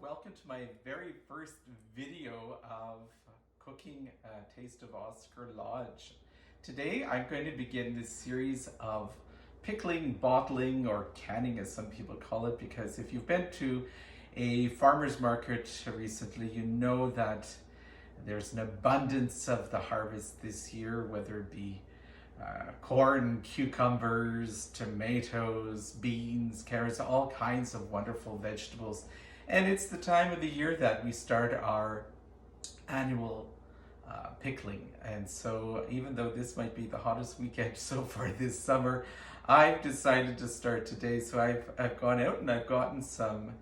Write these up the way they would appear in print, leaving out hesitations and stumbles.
welcome to my very first video of cooking a taste of Oscar Lodge. Today I'm going to begin this series of pickling, bottling, or canning as some people call it, because if you've been to a farmer's market recently, you know that there's an abundance of the harvest this year, whether it be corn, cucumbers, tomatoes, beans, carrots, all kinds of wonderful vegetables. And it's the time of the year that we start our annual pickling. And so even though this might be the hottest weekend so far this summer, I've decided to start today. So I've gone out and I've gotten some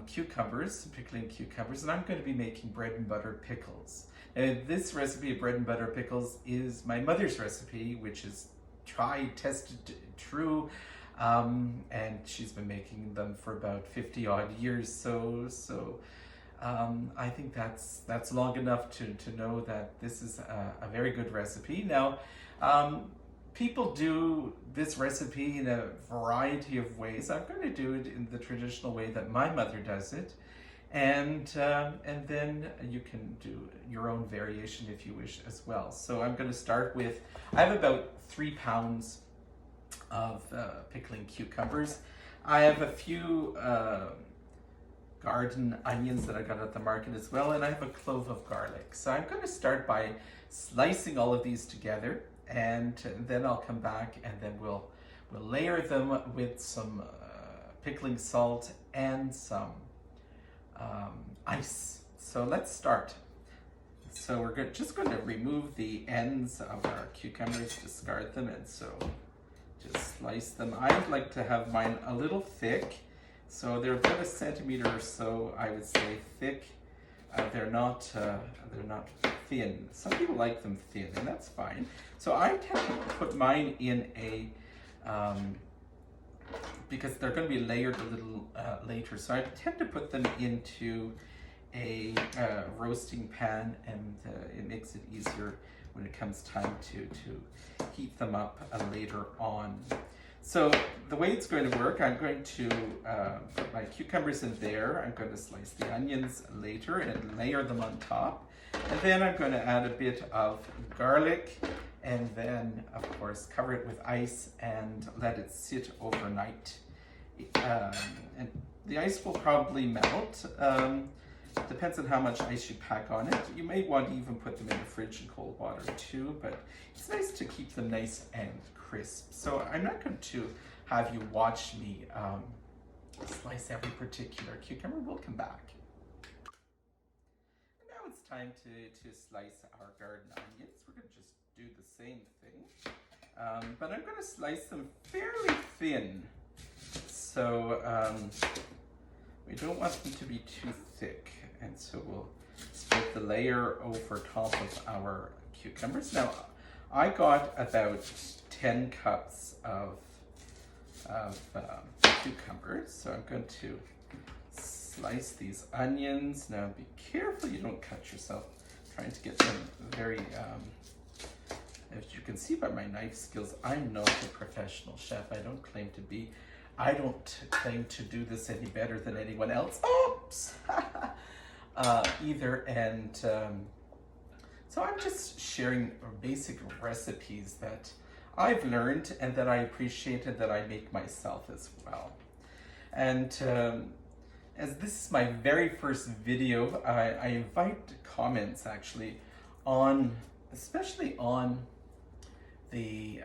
cucumbers, pickling cucumbers, and I'm going to be making bread and butter pickles. And this recipe of bread and butter pickles is my mother's recipe, which is tried, tested, true, and she's been making them for about 50 odd years. So I think that's long enough to know that this is a very good recipe. Now, people do this recipe in a variety of ways. I'm going to do it in the traditional way that my mother does it. And then you can do your own variation if you wish as well. So I'm going to start with, I have about 3 pounds of pickling cucumbers. I have a few garden onions that I got at the market as well, and I have a clove of garlic. So I'm going to start by slicing all of these together, and then I'll come back and then we'll layer them with some pickling salt and some ice. So let's start. So we're just going to remove the ends of our cucumbers, discard them, and so just slice them. I like to have mine a little thick, so they're about 1 centimeter or so, I would say, thick. They're not thin. Some people like them thin, and that's fine. So I tend to put mine in a because they're going to be layered a little later. So I tend to put them into a roasting pan, and it makes it easier when it comes time to heat them up later on. So the way it's going to work, I'm going to put my cucumbers in there. I'm going to slice the onions later and layer them on top. And then I'm going to add a bit of garlic, and then of course cover it with ice and let it sit overnight. And the ice will probably melt. Depends on how much ice you pack on it. You may want to even put them in the fridge in cold water too, but it's nice to keep them nice and crisp. So I'm not going to have you watch me slice every particular cucumber. We'll come back. And now it's time to slice our garden onions. We're going to just do the same thing, but I'm going to slice them fairly thin. So we don't want them to be too thick, and so we'll spread the layer over top of our cucumbers. Now, I got about 10 cups of cucumbers, so I'm going to slice these onions. Now, be careful you don't cut yourself. I'm trying to get them very, as you can see by my knife skills, I'm not a professional chef. I don't claim to be. I don't claim to do this any better than anyone else. Oops! Either. And so I'm just sharing basic recipes that I've learned and that I appreciate and that I make myself as well. And as this is my very first video, I invite comments actually on, especially on the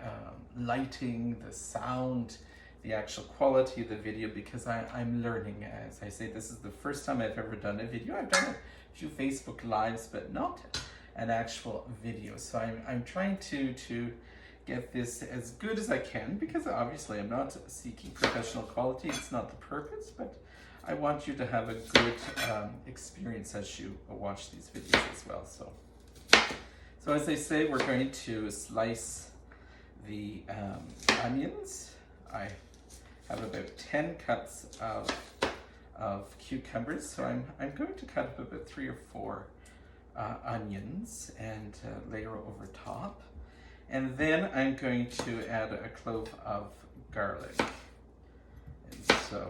lighting, the sound, the actual quality of the video, because I'm learning. As I say, this is the first time I've ever done a video. I've done a few Facebook Lives, but not an actual video. So I'm trying to get this as good as I can, because obviously I'm not seeking professional quality. It's not the purpose, but I want you to have a good experience as you watch these videos as well. So as I say, we're going to slice the onions. I have about 10 cups of cucumbers, so I'm going to cut up about 3 or 4 onions and layer over top. And then I'm going to add a clove of garlic. And so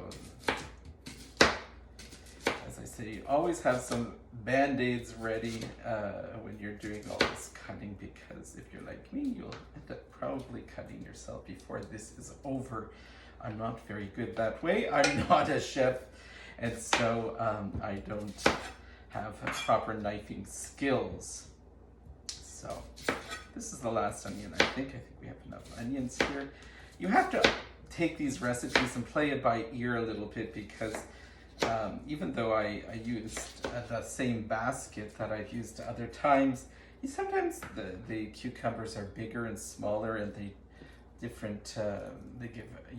say, always have some band-aids ready when you're doing all this cutting, because if you're like me, you'll end up probably cutting yourself before this is over. I'm not very good that way. I'm not a chef, and so I don't have proper knifing skills. So this is the last onion, I think we have enough onions here. You have to take these recipes and play it by ear a little bit, because even though I used the same basket that I've used other times, sometimes the cucumbers are bigger and smaller, and they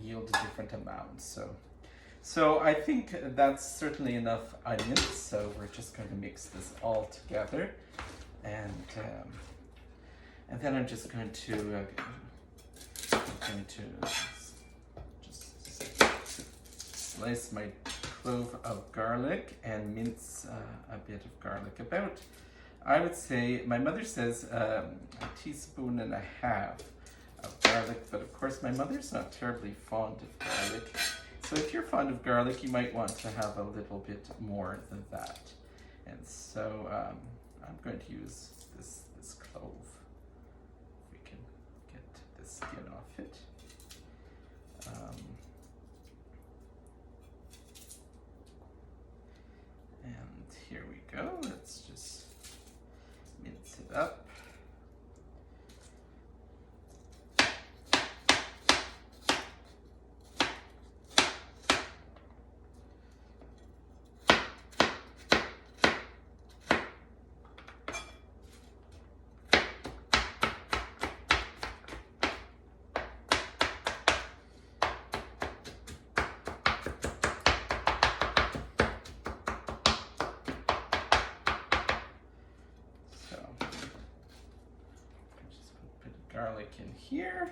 yield a different amount. So I think that's certainly enough onions. So we're just going to mix this all together, and then I'm just going to just slice my clove of garlic and mince a bit of garlic. About, I would say, my mother says a teaspoon and a half of garlic, but of course my mother's not terribly fond of garlic. So if you're fond of garlic, you might want to have a little bit more than that. And so I'm going to use this clove. If we can get the skin off it. And here we go. Let's just mince it up. Garlic in here,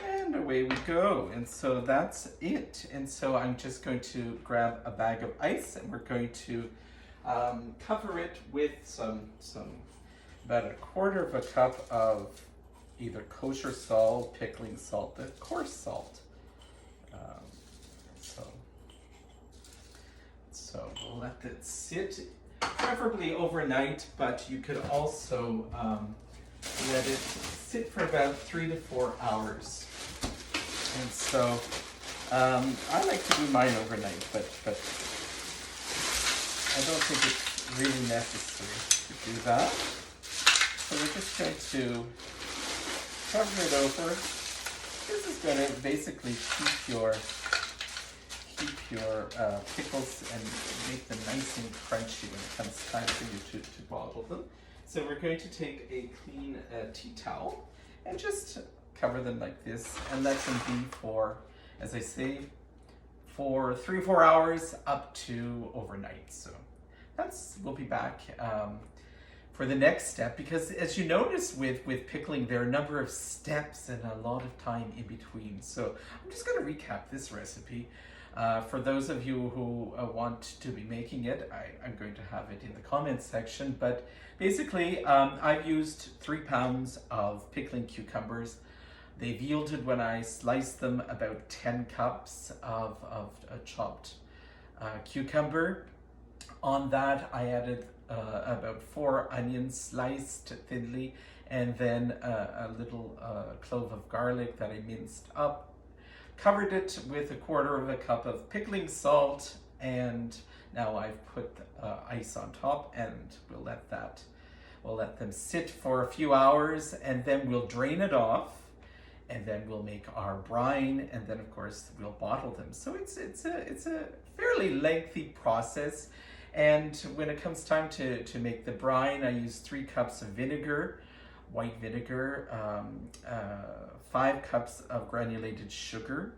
and away we go. And so that's it. And so I'm just going to grab a bag of ice, and we're going to cover it with some about 1/4 of a cup of either kosher salt, pickling salt, the coarse salt. So we'll let it sit, preferably overnight, but you could also let it sit for about 3 to 4 hours. And so I like to do mine overnight, but I don't think it's really necessary to do that. So we're just going to cover it over. This is going to basically keep your pickles and make them nice and crunchy when it comes time for you to bottle them. So we're going to take a clean tea towel and just cover them like this, and let them be for, as I say, for 3 or 4 hours up to overnight. So we'll be back for the next step, because as you notice with pickling, there are a number of steps and a lot of time in between. So I'm just going to recap this recipe. For those of you who want to be making it, I'm going to have it in the comments section, but basically I've used 3 pounds of pickling cucumbers. They've yielded, when I sliced them, about 10 cups of chopped cucumber. On that I added about 4 onions sliced thinly, and then a little clove of garlic that I minced up. Covered it with 1/4 of a cup of pickling salt, and now I've put ice on top, and we'll let them sit for a few hours, and then we'll drain it off, and then we'll make our brine, and then of course we'll bottle them. So it's a fairly lengthy process. And when it comes time to make the brine, I use 3 cups of vinegar, white vinegar, 5 cups of granulated sugar.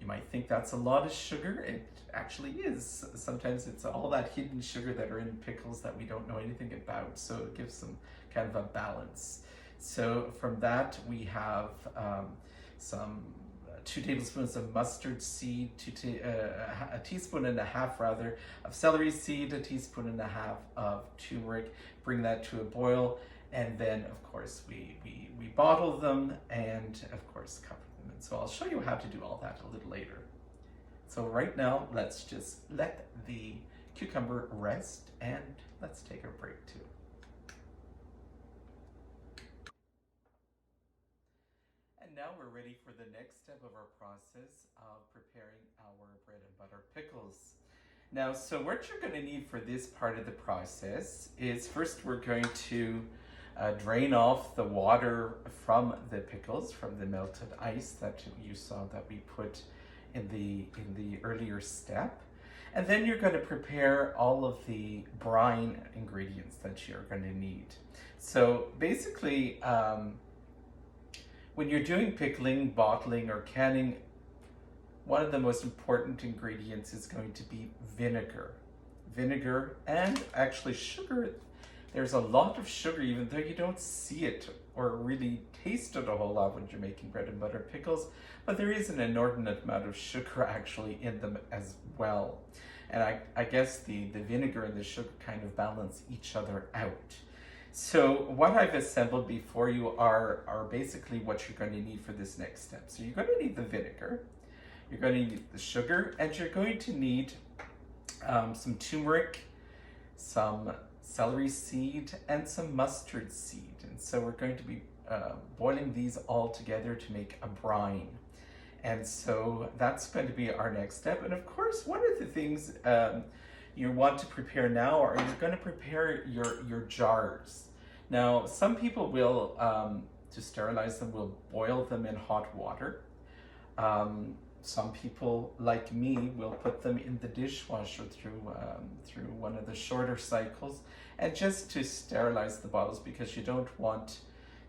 You might think that's a lot of sugar. It actually is. Sometimes it's all that hidden sugar that are in pickles that we don't know anything about. So it gives them kind of a balance. So from that we have some 2 tablespoons of mustard seed, a teaspoon and a half rather of celery seed, a teaspoon and a half of turmeric. Bring that to a boil, and then of course we bottle them, and of course cover them. And so I'll show you how to do all that a little later. So right now, let's just let the cucumber rest, and let's take a break too. And now we're ready for the next step of our process of preparing our bread and butter pickles. Now, so what you're going to need for this part of the process is first we're going to drain off the water from the pickles, from the melted ice that you saw that we put in the earlier step. And then you're going to prepare all of the brine ingredients that you're going to need. So basically, when you're doing pickling, bottling, or canning, one of the most important ingredients is going to be vinegar. Vinegar and actually sugar. There's a lot of sugar, even though you don't see it or really taste it a whole lot when you're making bread and butter pickles, but there is an inordinate amount of sugar actually in them as well. And I guess the vinegar and the sugar kind of balance each other out. So what I've assembled before you are basically what you're going to need for this next step. So you're going to need the vinegar, you're going to need the sugar, and you're going to need some turmeric, some celery seed, and some mustard seed. And so we're going to be boiling these all together to make a brine. And so that's going to be our next step. And of course, one of the things you want to prepare now are you're going to prepare your jars. Now, some people will, to sterilize them, will boil them in hot water. Some people, like me, will put them in the dishwasher through one of the shorter cycles, and just to sterilize the bottles, because you don't want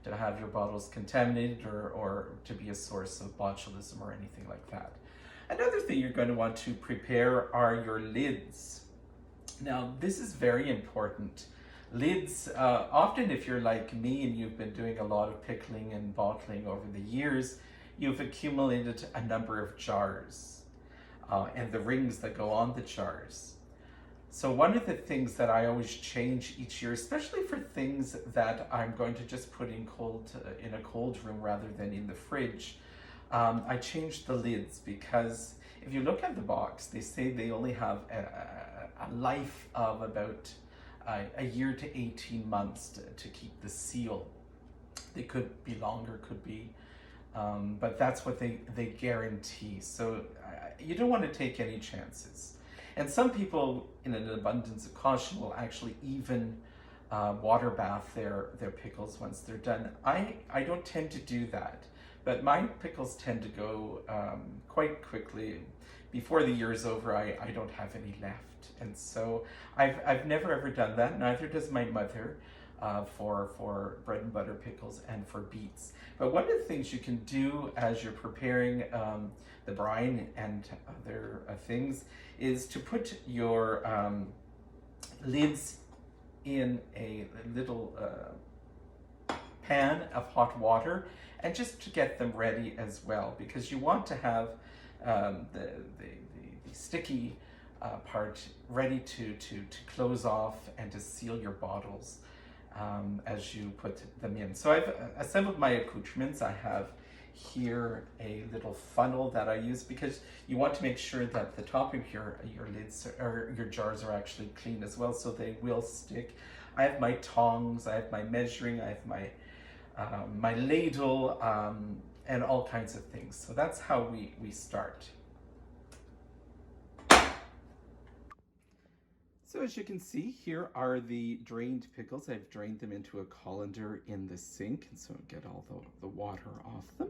to have your bottles contaminated or to be a source of botulism or anything like that. Another thing you're going to want to prepare are your lids. Now, this is very important. Lids, often if you're like me and you've been doing a lot of pickling and bottling over the years, you've accumulated a number of jars and the rings that go on the jars. So one of the things that I always change each year, especially for things that I'm going to just put in a cold room rather than in the fridge, I change the lids, because if you look at the box, they say they only have a life of about a year to 18 months to keep the seal. They could be longer, could be, but that's what they guarantee. So you don't want to take any chances. And some people, in an abundance of caution, will actually even water bath their pickles once they're done. I don't tend to do that, but my pickles tend to go quite quickly. Before the year's over, I don't have any left. And so I've never ever done that, neither does my mother, for bread and butter pickles and for beets. But one of the things you can do as you're preparing the brine and other things is to put your lids in a little pan of hot water, and just to get them ready as well, because you want to have the sticky part ready to close off and to seal your bottles as you put them in. So I've assembled my accoutrements. I have here a little funnel that I use, because you want to make sure that the top of your lids or your jars are actually clean as well, so they will stick. I have my tongs, I have my measuring, I have my my ladle, and all kinds of things. So that's how we start. So as you can see, here are the drained pickles. I've drained them into a colander in the sink, and so get all the water off them.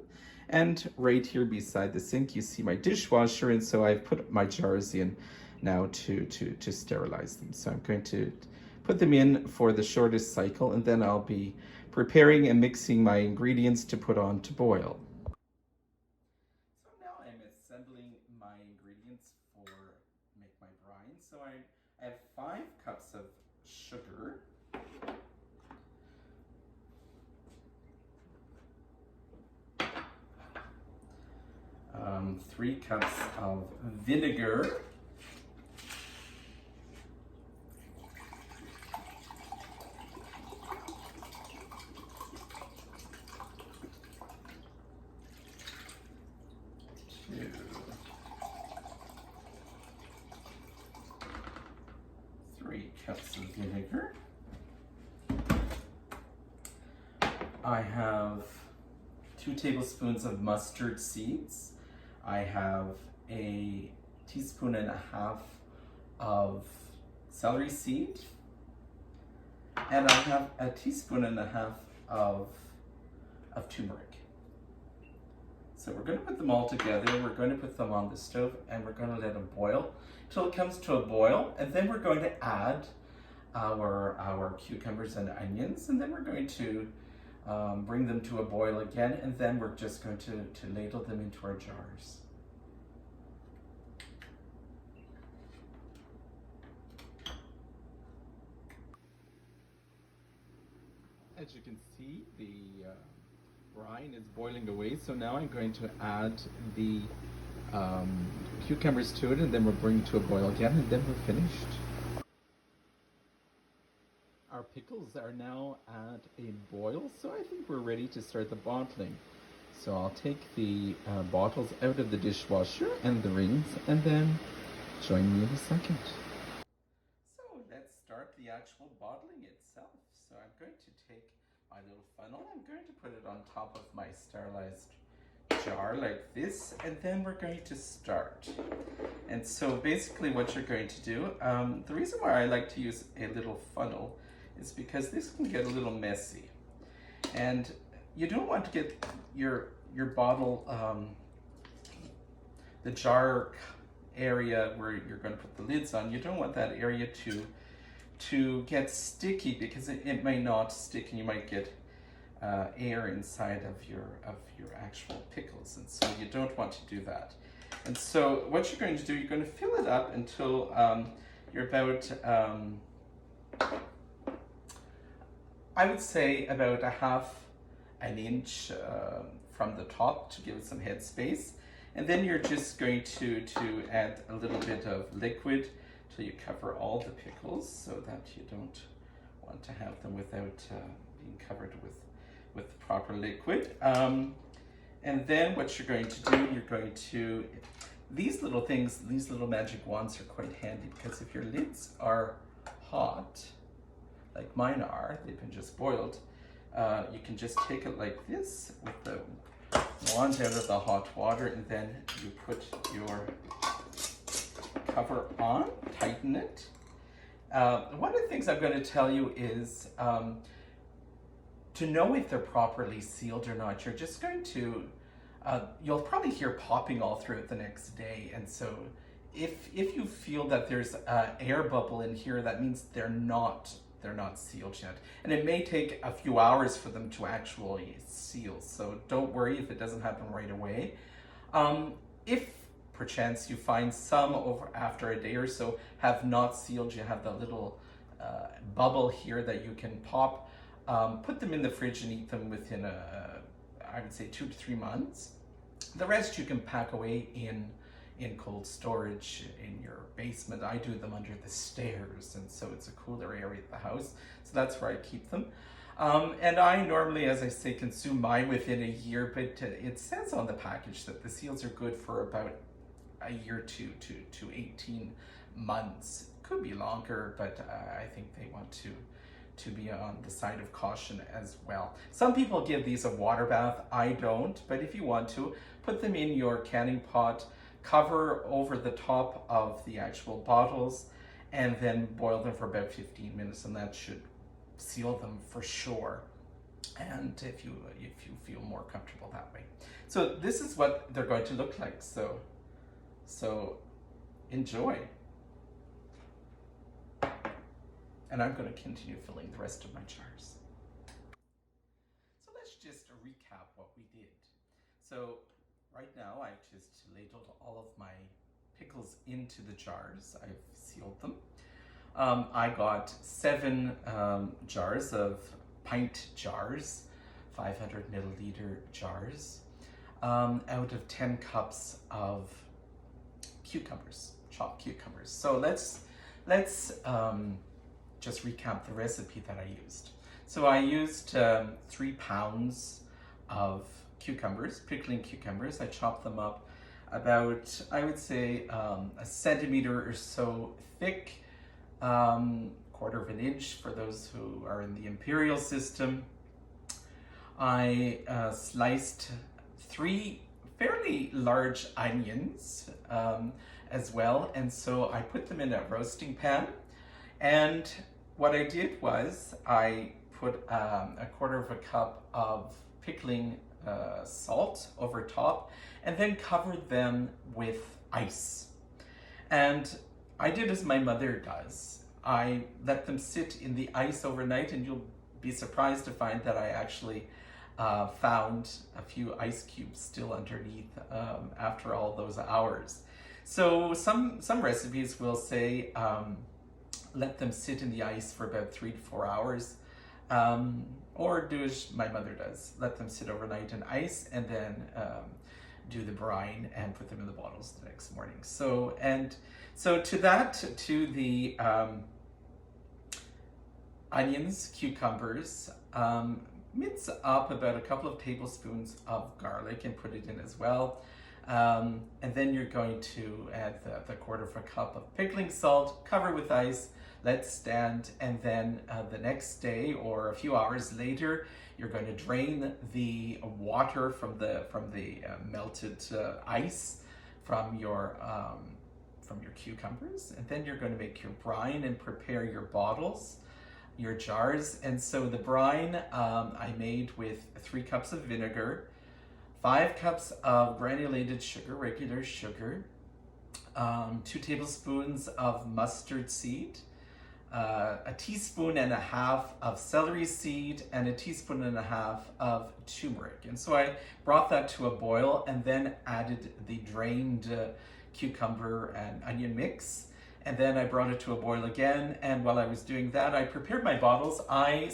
And right here beside the sink, you see my dishwasher, and so I've put my jars in now to sterilize them. So I'm going to put them in for the shortest cycle, and then I'll be preparing and mixing my ingredients to put on to boil. So now I'm assembling my ingredients for make my brine. So I have 5 cups of sugar, 3 cups of vinegar, 2 cups of vinegar. I have 2 tablespoons of mustard seeds. I have a teaspoon and a half of celery seed. And I have a teaspoon and a half of turmeric. So we're going to put them all together. We're going to put them on the stove and we're going to let them boil till it comes to a boil. And then we're going to add our cucumbers and onions, and then we're going to bring them to a boil again, and then we're just going to ladle them into our jars. As you can see, the brine is boiling away, so now I'm going to add the cucumbers to it, and then we'll bring it to a boil again, and then we're finished. Our pickles are now at a boil, so I think we're ready to start the bottling. So I'll take the bottles out of the dishwasher and the rings, and then join me in a second. So let's start the actual bottling itself. So I'm going to take my little funnel, I'm going to put it on top of my sterilized jar like this, and then we're going to start. And so basically what you're going to do, the reason why I like to use a little funnel is because this can get a little messy, and you don't want to get your bottle, the jar area where you're going to put the lids on, you don't want that area to get sticky, because it may not stick and you might get air inside of your actual pickles, and so you don't want to do that. And so what you're going to do, you're going to fill it up until you're about I would say about a half an inch from the top to give it some head space. And then you're just going to add a little bit of liquid till you cover all the pickles, so that you don't want to have them without being covered with proper liquid. And then what you're going to do, you're going to, these little things, these little magic wands are quite handy, because if your lids are hot, like mine are, they've been just boiled, you can just take it like this with the wand out of the hot water, and then you put your cover on, tighten it. One of the things I'm going to tell you is to know if they're properly sealed or not, you're just going to, you'll probably hear popping all throughout the next day. And so if you feel that there's an air bubble in here, that means they're not sealed yet. And it may take a few hours for them to actually seal. So don't worry if it doesn't happen right away. If perchance you find some over after a day or so have not sealed, you have the little bubble here that you can pop, put them in the fridge and eat them within I would say 2 to 3 months. The rest you can pack away in cold storage in your basement. I do them under the stairs, and so it's a cooler area of the house, so that's where I keep them. And I normally, as I say, consume mine within a year, but it says on the package that the seals are good for about a year to 18 months. Could be longer, but I think they want to be on the side of caution as well. Some people give these a water bath. I don't, but if you want to, put them in your canning pot, cover over the top of the actual bottles, and then boil them for about 15 minutes, and that should seal them for sure. And if you feel more comfortable that way. So this is what they're going to look like. So enjoy. And I'm going to continue filling the rest of my jars. So let's just recap what we did. So right now I've just ladled all of my pickles into the jars. I've sealed them. I got 7 jars of pint jars, 500 milliliter jars, out of 10 cups of cucumbers, chopped cucumbers. So let's just recap the recipe that I used. So I used 3 pounds of cucumbers, pickling cucumbers. I chopped them up about, I would say, a centimeter or so thick, quarter of an inch for those who are in the imperial system. I sliced 3 fairly large onions as well, and so I put them in a roasting pan. And what I did was I put a quarter of a cup of pickling salt over top, and then covered them with ice. And I did as my mother does. I let them sit in the ice overnight, and you'll be surprised to find that I actually found a few ice cubes still underneath after all those hours. So some recipes will say let them sit in the ice for about 3 to 4 hours, or do as my mother does, let them sit overnight in ice and then do the brine and put them in the bottles the next morning. So to the onions, cucumbers, mince up about a couple of tablespoons of garlic and put it in as well. And then you're going to add the quarter of a cup of pickling salt, cover with ice, let stand, and then the next day or a few hours later, you're going to drain the water from the melted ice from your cucumbers, and then you're going to make your brine and prepare your bottles, your jars. And so the brine I made with 3 cups of vinegar, 5 cups of granulated sugar, regular sugar, 2 tablespoons of mustard seed, a teaspoon and a half of celery seed, and a teaspoon and a half of turmeric. And so I brought that to a boil and then added the drained cucumber and onion mix. And then I brought it to a boil again. And while I was doing that, I prepared my bottles. I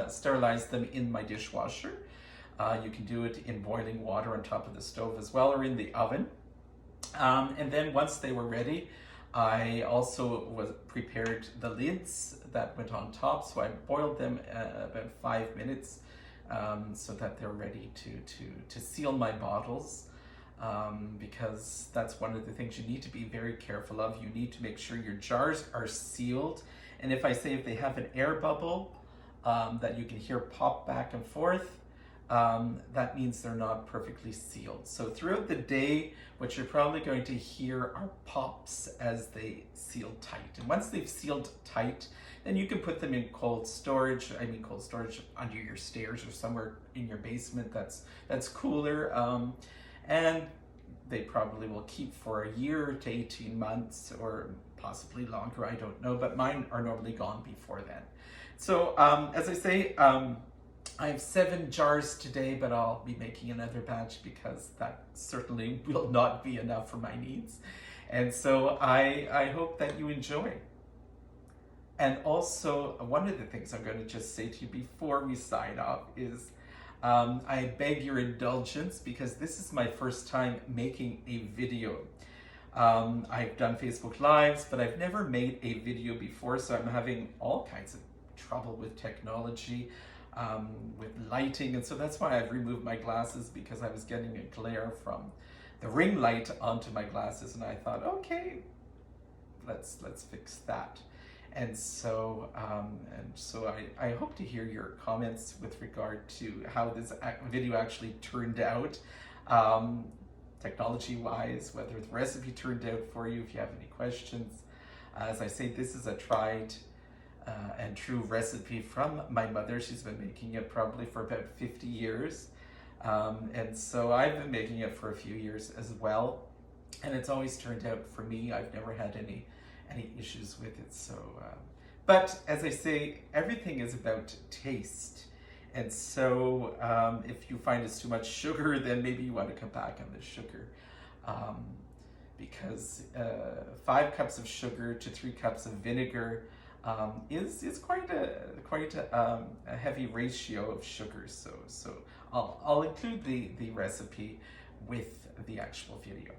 sterilized them in my dishwasher. You can do it in boiling water on top of the stove as well, or in the oven. And then once they were ready, I also prepared the lids that went on top. So I boiled them about 5 minutes so that they're ready to seal my bottles. Because that's one of the things you need to be very careful of. You need to make sure your jars are sealed. And if they have an air bubble that you can hear pop back and forth, that means they're not perfectly sealed. So throughout the day, what you're probably going to hear are pops as they seal tight. And once they've sealed tight, then you can put them in cold storage. I mean cold storage under your stairs or somewhere in your basement that's cooler. And they probably will keep for a year to 18 months or possibly longer, I don't know, but mine are normally gone before then. So as I say, I have 7 jars today, but I'll be making another batch because that certainly will not be enough for my needs. And so I hope that you enjoy. And also, one of the things I'm going to just say to you before we sign off is I beg your indulgence because this is my first time making a video. I've done Facebook Lives, but I've never made a video before, so I'm having all kinds of trouble with technology, with lighting, and so that's why I've removed my glasses, because I was getting a glare from the ring light onto my glasses, and I thought, okay, let's fix that. And so I hope to hear your comments with regard to how this video actually turned out, technology-wise, whether the recipe turned out for you, if you have any questions. As I say, this is a tried and true recipe from my mother. She's been making it probably for about 50 years. And so I've been making it for a few years as well. And it's always turned out for me. I've never had any issues with it. So, but as I say, everything is about taste. And so if you find it's too much sugar, then maybe you want to come back on the sugar. Because 5 cups of sugar to 3 cups of vinegar is quite a heavy ratio of sugar. So I'll include the recipe with the actual video.